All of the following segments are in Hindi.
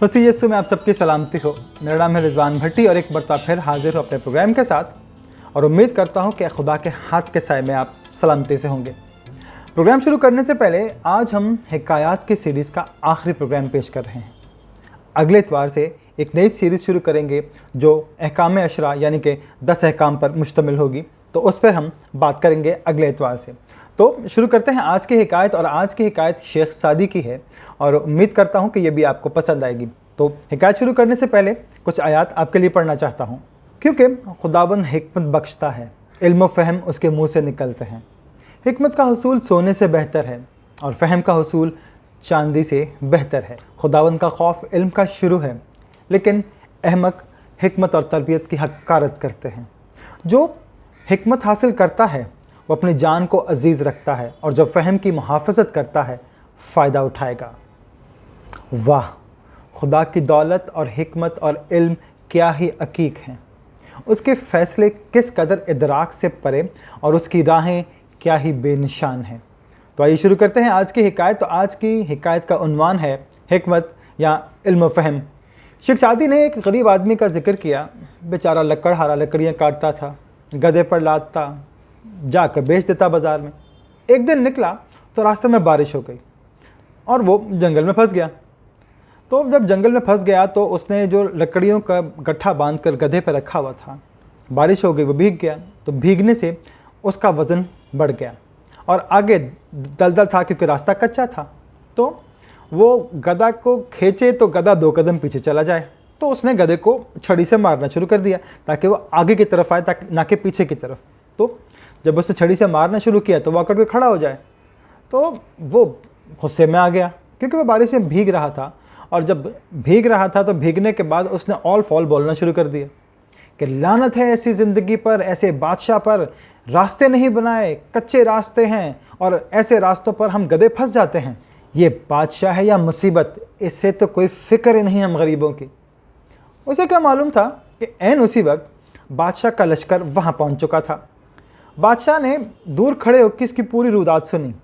मसीह यीशु में आप सबकी सलामती हो। मेरा नाम है रिजवान भट्टी और एक बार फिर हाजिर हूँ अपने प्रोग्राम के साथ और उम्मीद करता हूँ कि खुदा के हाथ के साए में आप सलामती से होंगे। प्रोग्राम शुरू करने से पहले आज हम हिकायात की सीरीज़ का आखिरी प्रोग्राम पेश कर रहे हैं। अगले इतवार से एक नई सीरीज़ शुरू करेंगे जो अहकाम अशरा यानी कि 10 अहकाम पर मुश्तमिल होगी, तो उस पर हम बात करेंगे अगले इतवार से। तो शुरू करते हैं आज की हिकायत, और आज की हिकायत शेख सादी की है और उम्मीद करता हूं कि ये भी आपको पसंद आएगी। तो हिकायत शुरू करने से पहले कुछ आयात आपके लिए पढ़ना चाहता हूं, क्योंकि खुदावंद हिकमत बख्शता है, इल्म फ़हम उसके मुंह से निकलते हैं। हिकमत का हुसूल सोने से बेहतर है और फ़हम का हुसूल चांदी से बेहतर है। खुदावंद का खौफ इल्म का शुरू है, लेकिन अहमक हिकमत और तरबियत की हकारत करते हैं। जो हिकमत हासिल करता है वो अपनी जान को अजीज़ रखता है, और जब फ़हम की मुहाफ़ज़त करता है फ़ायदा उठाएगा। वाह, खुदा की दौलत और हिकमत और इल्म क्या ही अकीक हैं। उसके फ़ैसले किस कदर इदराक से परे और उसकी राहें क्या ही बेनिशान हैं। तो आइए शुरू करते हैं आज की हिकायत। तो आज की हिकायत का उन्वान है हिकमत या इल्म फ़हम। शेख सादी ने एक गरीब आदमी का जिक्र किया। बेचारा लकड़हारा लकड़ियाँ काटता था, गधे पर लादता, जाकर बेच देता बाज़ार में। एक दिन निकला तो रास्ते में बारिश हो गई और वो जंगल में फंस गया। तो जब जंगल में फंस गया तो उसने जो लकड़ियों का गट्ठा बांधकर गधे पर रखा हुआ था, बारिश हो गई, वो भीग गया। तो भीगने से उसका वज़न बढ़ गया और आगे दलदल था क्योंकि रास्ता कच्चा था। तो वो गधा को खींचे तो गधा 2 कदम पीछे चला जाए। तो उसने गधे को छड़ी से मारना शुरू कर दिया ताकि वो आगे की तरफ आए, ताकि ना कि पीछे की तरफ। तो जब उसने छड़ी से मारना शुरू किया तो वो आकर के खड़ा हो जाए। तो वो गुस्से में आ गया क्योंकि वो बारिश में भीग रहा था, और जब भीग रहा था तो भीगने के बाद उसने ऑल फॉल बोलना शुरू कर दिया कि लानत है ऐसी ज़िंदगी पर, ऐसे बादशाह पर, रास्ते नहीं बनाए, कच्चे रास्ते हैं और ऐसे रास्तों पर हम गधे फंस जाते हैं। ये बादशाह है या मुसीबत, इससे तो कोई फ़िक्र ही नहीं हम गरीबों की। उसे क्या मालूम था कि ऐन उसी वक्त बादशाह का लश्कर वहाँ पहुँच चुका था। बादशाह ने दूर खड़े होकर इसकी पूरी रुदात सुनी।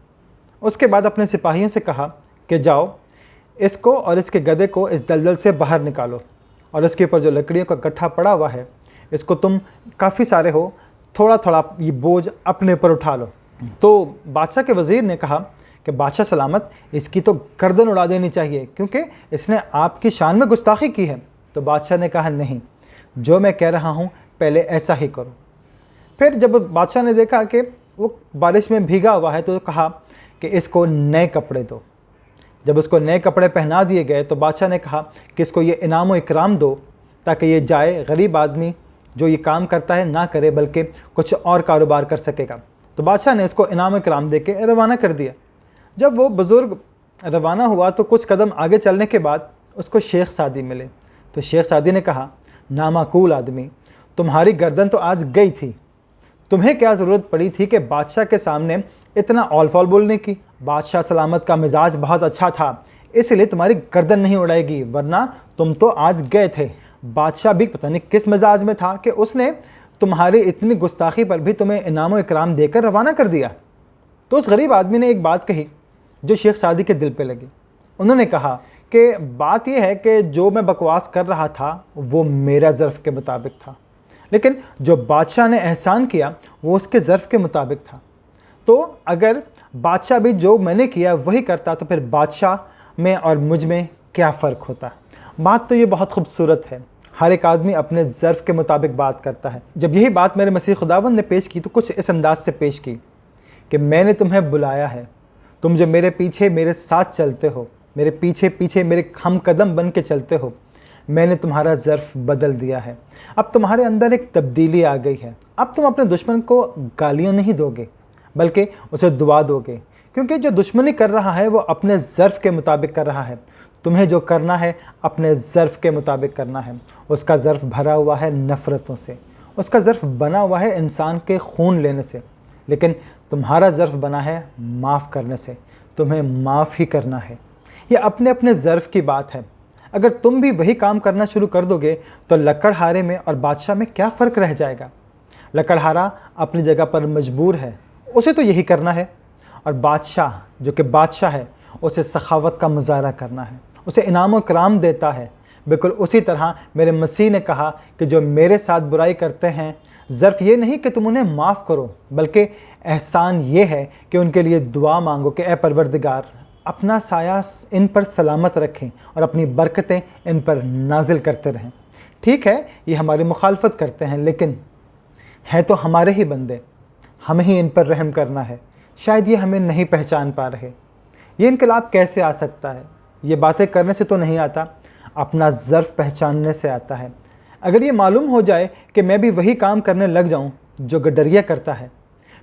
उसके बाद अपने सिपाहियों से कहा कि जाओ, इसको और इसके गधे को इस दलदल से बाहर निकालो, और इसके ऊपर जो लकड़ियों का गट्ठा पड़ा हुआ है, इसको तुम काफ़ी सारे हो, थोड़ा थोड़ा ये बोझ अपने ऊपर उठा लो। तो बादशाह के वज़ीर ने कहा कि बादशाह सलामत, इसकी तो गर्दन उड़ा देनी चाहिए क्योंकि इसने आपकी शान में गुस्ताखी की है। तो बादशाह ने कहा नहीं, जो मैं कह रहा हूँ पहले ऐसा ही करो। फिर जब बादशाह ने देखा कि वो बारिश में भीगा हुआ है तो कहा कि इसको नए कपड़े दो। जब उसको नए कपड़े पहना दिए गए तो बादशाह ने कहा कि इसको ये इनाम व इकराम दो ताकि ये जाए, गरीब आदमी जो ये काम करता है ना करे बल्कि कुछ और कारोबार कर सकेगा। तो बादशाह ने इसको इनाम व इकराम दे के रवाना कर दिया। जब वो बुज़ुर्ग रवाना हुआ तो कुछ कदम आगे चलने के बाद उसको शेख सादी मिले। तो शेख सादी ने कहा, नामाकूल आदमी, तुम्हारी गर्दन तो आज गई थी, तुम्हें क्या ज़रूरत पड़ी थी कि बादशाह के सामने इतना ऑल फॉल बोलने की। बादशाह सलामत का मिजाज बहुत अच्छा था, इसलिए तुम्हारी गर्दन नहीं उड़ाएगी, वरना तुम तो आज गए थे। बादशाह भी पता नहीं किस मिजाज में था कि उसने तुम्हारी इतनी गुस्ताखी पर भी तुम्हें इनाम व इकराम देकर रवाना कर दिया। तो उस गरीब आदमी ने एक बात कही जो शेख सादी के दिल पे लगी। उन्होंने कहा कि बात यह है कि जो मैं बकवास कर रहा था वो मेरा ज़र्फ़ के मुताबिक था, लेकिन जो बादशाह ने एहसान किया वो उसके ज़र्फ़ के मुताबिक था। तो अगर बादशाह भी जो मैंने किया वही करता तो फिर बादशाह में और मुझ में क्या फ़र्क होता। बात तो ये बहुत खूबसूरत है, हर एक आदमी अपने ज़र्फ़ के मुताबिक बात करता है। जब यही बात मेरे मसीह खुदावंद ने पेश की तो कुछ इस अंदाज से पेश की कि मैंने तुम्हें बुलाया है, तुम जो मेरे पीछे मेरे साथ चलते हो, मेरे पीछे पीछे मेरे हम कदम बन के चलते हो, मैंने तुम्हारा ज़र्फ़ बदल दिया है। अब तुम्हारे अंदर एक तब्दीली आ गई है। अब तुम अपने दुश्मन को गालियाँ नहीं दोगे बल्कि उसे दुआ दोगे, क्योंकि जो दुश्मनी कर रहा है वो अपने ज़र्फ़ के मुताबिक कर रहा है। तुम्हें जो करना है अपने ज़र्फ़ के मुताबिक करना है। उसका ज़र्फ़ भरा हुआ है नफ़रतों से, उसका ज़र्फ़ बना हुआ है इंसान के खून लेने से, लेकिन तुम्हारा ज़र्फ़ बना है माफ़ करने से। तुम्हें माफ़ ही करना है। ये अपने अपने ज़र्फ़ की बात है। अगर तुम भी वही काम करना शुरू कर दोगे तो लकड़हारे में और बादशाह में क्या फ़र्क रह जाएगा। लकड़हारा अपनी जगह पर मजबूर है, उसे तो यही करना है, और बादशाह जो कि बादशाह है उसे सखावत का मुजाहरा करना है, उसे इनाम और कराम देता है। बिल्कुल उसी तरह मेरे मसीह ने कहा कि जो मेरे साथ बुराई करते हैं, ज़र्फ़ ये नहीं कि तुम उन्हें माफ़ करो, बल्कि एहसान ये है कि उनके लिए दुआ मांगो कि ए परवरदिगार, अपना साया इन पर सलामत रखें और अपनी बरकतें इन पर नाजिल करते रहें। ठीक है, ये हमारी मुखालफत करते हैं, लेकिन हैं तो हमारे ही बंदे, हमें ही इन पर रहम करना है। शायद ये हमें नहीं पहचान पा रहे। ये इनकलाब कैसे आ सकता है? ये बातें करने से तो नहीं आता, अपना ज़र्फ़ पहचानने से आता है। अगर ये मालूम हो जाए कि मैं भी वही काम करने लग जाऊं जो गडरिया करता है,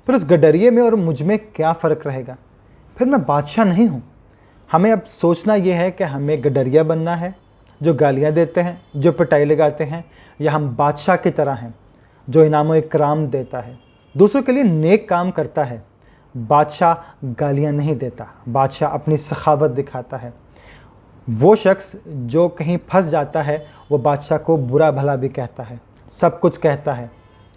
फिर उस गडरिये में और मुझ में क्या फ़र्क रहेगा? फिर मैं बादशाह नहीं हूँ। हमें अब सोचना ये है कि हमें गडरिया बनना है, जो गालियाँ देते हैं, जो पिटाई लगाते हैं, या हम बादशाह की तरह हैं जो इनाम और इकराम देता है, दूसरों के लिए नेक काम करता है। बादशाह गालियाँ नहीं देता, बादशाह अपनी सखावत दिखाता है। वो शख्स जो कहीं फंस जाता है, वो बादशाह को बुरा भला भी कहता है, सब कुछ कहता है,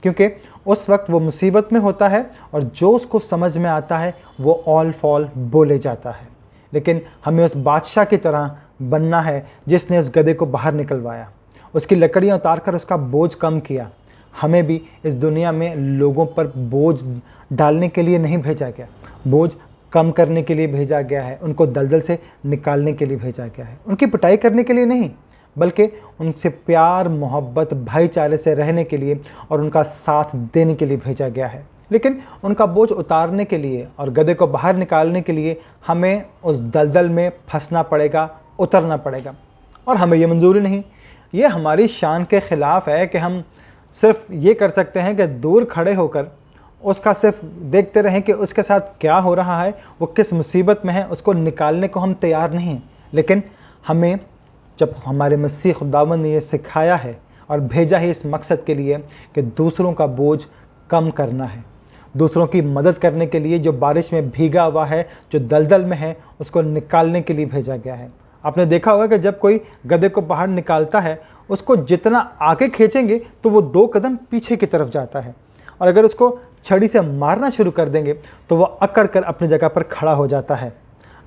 क्योंकि उस वक्त वो मुसीबत में होता है और जो उसको समझ में आता है वो ऑल फॉल बोले जाता है। लेकिन हमें उस बादशाह की तरह बनना है जिसने उस गधे को बाहर निकलवाया, उसकी लकड़ियाँ उतार कर उसका बोझ कम किया। हमें भी इस दुनिया में लोगों पर बोझ डालने के लिए नहीं भेजा गया, बोझ कम करने के लिए भेजा गया है, उनको दलदल से निकालने के लिए भेजा गया है, उनकी पिटाई करने के लिए नहीं, बल्कि उनसे प्यार, मोहब्बत, भाईचारे से रहने के लिए और उनका साथ देने के लिए भेजा गया है। लेकिन उनका बोझ उतारने के लिए और गधे को बाहर निकालने के लिए हमें उस दलदल में फंसना पड़ेगा, उतरना पड़ेगा, और हमें ये मंजूरी नहीं। ये हमारी शान के ख़िलाफ़ है कि हम सिर्फ ये कर सकते हैं कि दूर खड़े होकर उसका सिर्फ देखते रहें कि उसके साथ क्या हो रहा है, वो किस मुसीबत में है, उसको निकालने को हम तैयार नहीं हैं। लेकिन हमें, जब हमारे मसीह खुदावंद ने ये सिखाया है और भेजा है इस मकसद के लिए कि दूसरों का बोझ कम करना है, दूसरों की मदद करने के लिए, जो बारिश में भीगा हुआ है, जो दलदल में है, उसको निकालने के लिए भेजा गया है। आपने देखा होगा कि जब कोई गधे को बाहर निकालता है, उसको जितना आगे खींचेंगे तो वो 2 कदम पीछे की तरफ जाता है, और अगर उसको छड़ी से मारना शुरू कर देंगे तो वो अकड़ कर अपनी जगह पर खड़ा हो जाता है।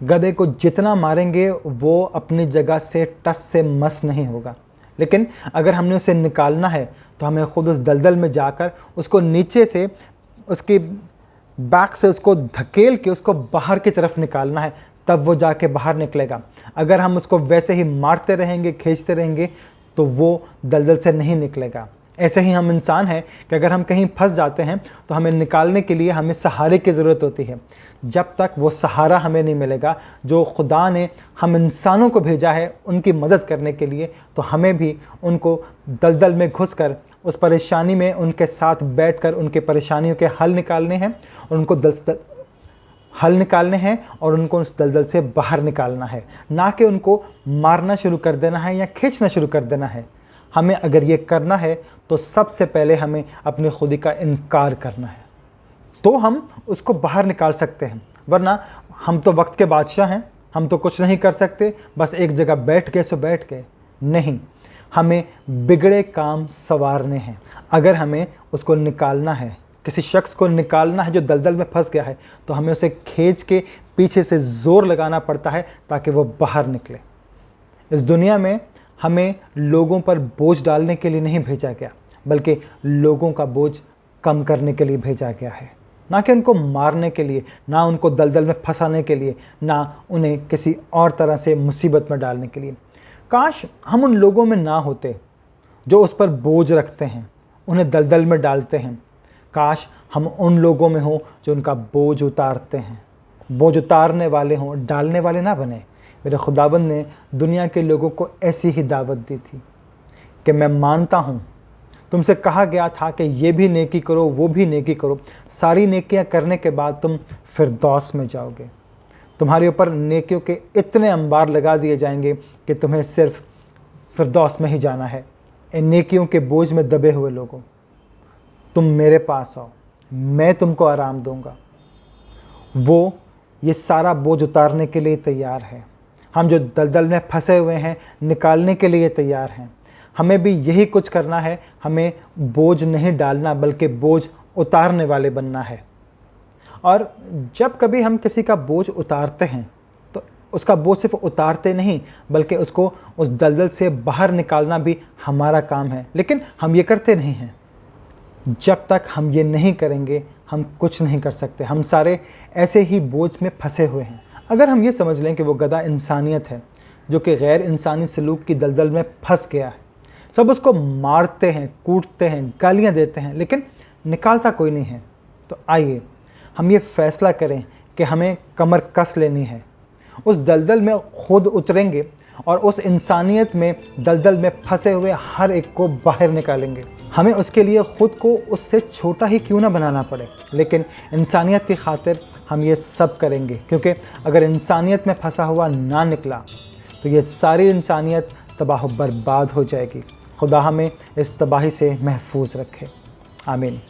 गधे को जितना मारेंगे वो अपनी जगह से टस से मस नहीं होगा। लेकिन अगर हमने उसे निकालना है तो हमें ख़ुद उस दलदल में जाकर उसको नीचे से, उसकी बैक से उसको धकेल के उसको बाहर की तरफ निकालना है, तब वो जाके बाहर निकलेगा। अगर हम उसको वैसे ही मारते रहेंगे, खींचते रहेंगे, तो वो दलदल से नहीं निकलेगा। ऐसे ही हम इंसान हैं कि अगर हम कहीं फंस जाते हैं तो हमें निकालने के लिए हमें सहारे की ज़रूरत होती है। जब तक वो सहारा हमें नहीं मिलेगा जो खुदा ने हम इंसानों को भेजा है उनकी मदद करने के लिए, तो हमें भी उनको दलदल में घुसकर उस परेशानी में उनके साथ बैठकर उनके परेशानियों के हल निकालने हैं, और उनको हल निकालने हैं और उनको उस दलदल से बाहर निकालना है, ना कि उनको मारना शुरू कर देना है या खींचना शुरू कर देना है। हमें अगर ये करना है तो सबसे पहले हमें अपनी खुदी का इनकार करना है, तो हम उसको बाहर निकाल सकते हैं। वरना हम तो वक्त के बादशाह हैं, हम तो कुछ नहीं कर सकते, बस एक जगह बैठ गए सो बैठ गए। नहीं, हमें बिगड़े काम संवारने हैं। अगर हमें उसको निकालना है, किसी शख्स को निकालना है जो दलदल में फंस गया है, तो हमें उसे खींच के पीछे से ज़ोर लगाना पड़ता है ताकि वो बाहर निकले। इस दुनिया में हमें लोगों पर बोझ डालने के लिए नहीं भेजा गया, बल्कि लोगों का बोझ कम करने के लिए भेजा गया है, ना कि उनको मारने के लिए, ना उनको दलदल में फंसाने के लिए, ना उन्हें किसी और तरह से मुसीबत में डालने के लिए। काश हम उन लोगों में ना होते जो उस पर बोझ रखते हैं, उन्हें दलदल में डालते हैं। काश हम उन लोगों में हों जो उनका बोझ उतारते हैं, बोझ उतारने वाले हों, डालने वाले ना बने। मेरे खुदाबंद ने दुनिया के लोगों को ऐसी ही दावत दी थी कि मैं मानता हूँ तुमसे कहा गया था कि ये भी नेकी करो, वो भी नेकी करो, सारी नेकियां करने के बाद तुम फिरदौस में जाओगे। तुम्हारे ऊपर नेकियों के इतने अंबार लगा दिए जाएंगे कि तुम्हें सिर्फ फिरदौस में ही जाना है। इन नेकियों के बोझ में दबे हुए लोगों, तुम मेरे पास आओ, मैं तुमको आराम दूंगा। वो ये सारा बोझ उतारने के लिए तैयार है। हम जो दलदल में फंसे हुए हैं, निकालने के लिए तैयार हैं। हमें भी यही कुछ करना है। हमें बोझ नहीं डालना, बल्कि बोझ उतारने वाले बनना है। और जब कभी हम किसी का बोझ उतारते हैं तो उसका बोझ सिर्फ उतारते नहीं बल्कि उसको उस दलदल से बाहर निकालना भी हमारा काम है। लेकिन हम ये करते नहीं हैं। जब तक हम ये नहीं करेंगे हम कुछ नहीं कर सकते। हम सारे ऐसे ही बोझ में फंसे हुए हैं। अगर हम ये समझ लें कि वो गधा इंसानियत है जो कि गैर इंसानी सलूक की दलदल में फंस गया है, सब उसको मारते हैं, कूटते हैं, गालियाँ देते हैं, लेकिन निकालता कोई नहीं है, तो आइए हम ये फैसला करें कि हमें कमर कस लेनी है, उस दलदल में खुद उतरेंगे और उस इंसानियत में दलदल में फंसे हुए हर एक को बाहर निकालेंगे। हमें उसके लिए ख़ुद को उससे छोटा ही क्यों ना बनाना पड़े, लेकिन इंसानियत की खातिर हम ये सब करेंगे, क्योंकि अगर इंसानियत में फंसा हुआ ना निकला तो ये सारी इंसानियत तबाह बर्बाद हो जाएगी। खुदा हमें इस तबाही से महफूज रखे। आमीन।